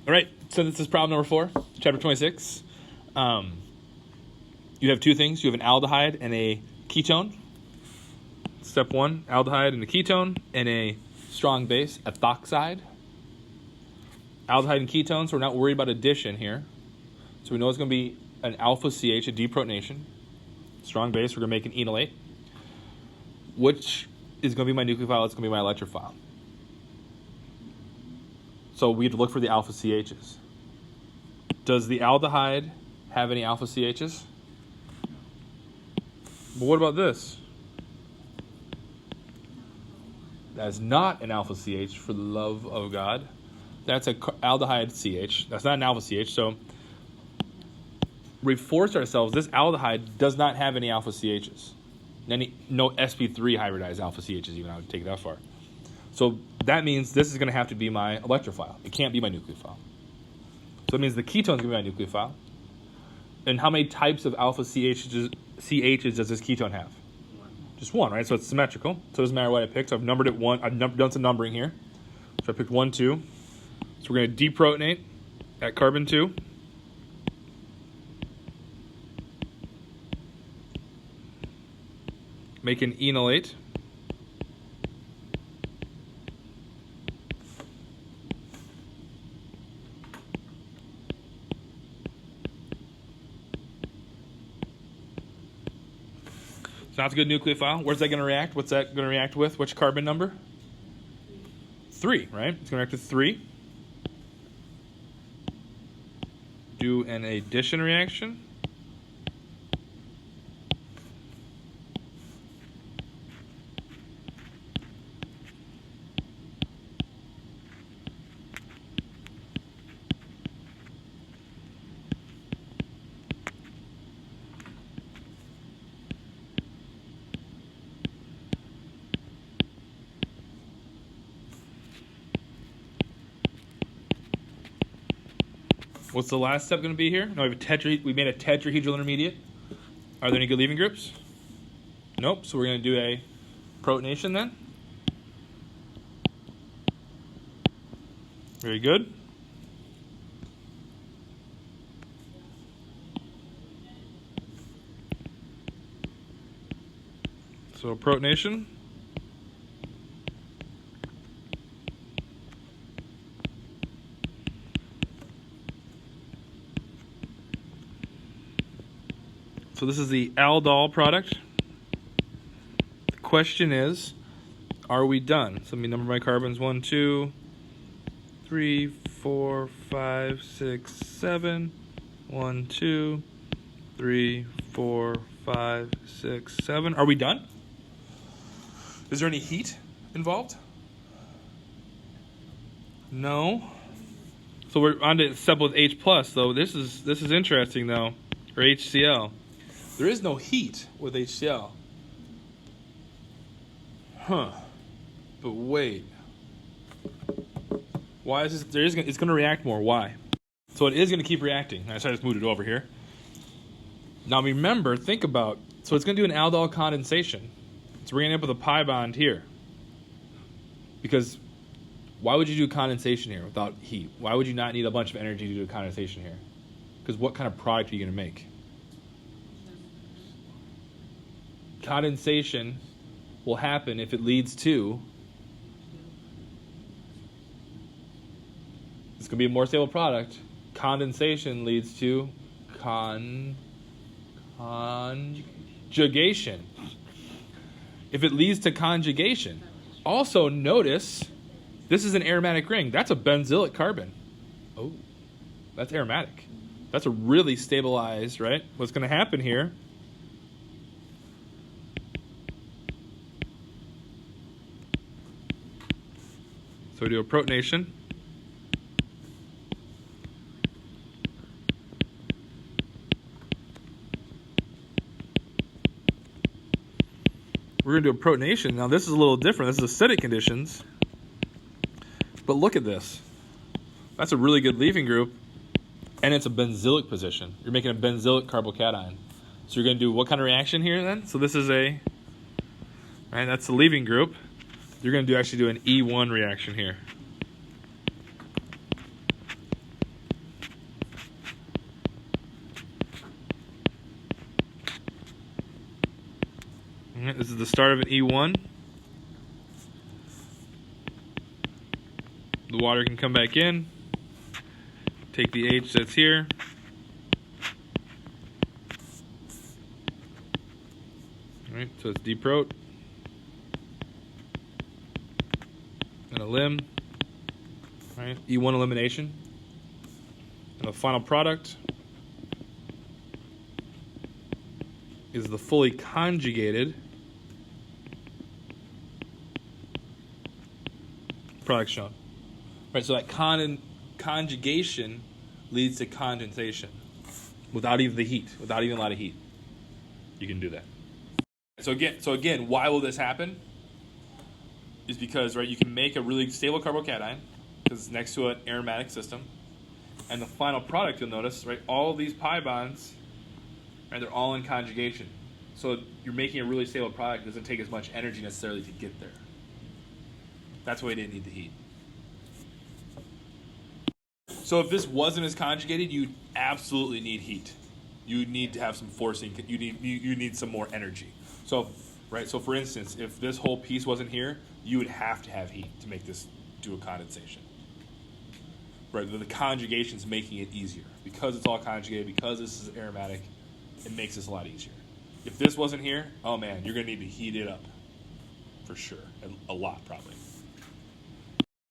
All right, so this is problem number 4, chapter 26. You have two things. You have an aldehyde and a ketone. Step 1, aldehyde and a ketone and a strong base, ethoxide. Aldehyde and ketones, so we're not worried about addition here. So we know it's going to be an alpha CH, a deprotonation. Strong base, we're going to make an enolate. Which is going to be my nucleophile, it's going to be my electrophile. So we have to look for the alpha CHs. Does the aldehyde have any alpha CHs? But what about this? That is not an alpha CH, for the love of God. That's an aldehyde CH. That's not an alpha CH. So we forced ourselves. This aldehyde does not have any alpha CHs. No sp3 hybridized alpha CHs even. I would take it that far. So that means this is going to have to be my electrophile. It can't be my nucleophile. So it means the ketone is going to be my nucleophile. And how many types of alpha CHs does this ketone have? Just one, right? So it's symmetrical. So it doesn't matter what I picked. So I've numbered it 1. I've done some numbering here. So I picked 1, 2. So we're going to deprotonate at carbon 2. Make an enolate. So that's a good nucleophile. Where's that going to react? What's that going to react with? Which carbon number? 3, right? It's going to react with 3. Do an addition reaction. What's the last step going to be here? No, we made a tetrahedral intermediate. Are there any good leaving groups? Nope. So we're going to do a protonation then. Very good. So protonation. So this is the aldol product. The question is, are we done? So let me number my carbons. 1, 2, 3, 4, 5, 6, 7. 1, 2, 3, 4, 5, 6, 7. Are we done? Is there any heat involved? No. So we're on to step with H plus though. This is interesting though. Or HCl. There is no heat with HCl. Huh. But wait. Why is this? It's going to react more. Why? So it is going to keep reacting. I just moved it over here. Now remember, think about, so it's going to do an aldol condensation. So we're going to end up with a pi bond here. Because why would you do condensation here without heat? Why would you not need a bunch of energy to do a condensation here? Because what kind of product are you going to make? Condensation will happen if it leads to, it's going to be a more stable product. Condensation leads to conjugation. If it leads to conjugation, also notice this is an aromatic ring. That's a benzylic carbon. Oh, that's aromatic. That's a really stabilized, right? What's going to happen here? So we do a protonation. We're going to do a protonation. Now this is a little different. This is acidic conditions. But look at this. That's a really good leaving group. And it's a benzylic position. You're making a benzylic carbocation. So you're going to do what kind of reaction here then? So this is right, that's the leaving group. You're going to actually do an E1 reaction here. All right, this is the start of an E1. The water can come back in. Take the H that's here. All right, so it's deprot. And a limb. All right, E1 elimination. And the final product is the fully conjugated product shown. Right, so that conjugation leads to condensation without even the heat, without even a lot of heat. You can do that. So again, why will this happen? Is because, right, you can make a really stable carbocation because it's next to an aromatic system, and the final product, you'll notice, right, all these pi bonds, right, they're all in conjugation. So you're making a really stable product. It doesn't take as much energy necessarily to get there. That's why you didn't need the heat. So if this wasn't as conjugated, you'd absolutely need heat. You need to have some forcing. You need some more energy. So, right. So for instance, if this whole piece wasn't here, you would have to have heat to make this do a condensation. Right. The conjugation is making it easier because it's all conjugated. Because this is aromatic, it makes this a lot easier. If this wasn't here, oh man, you're gonna need to heat it up for sure, a lot probably.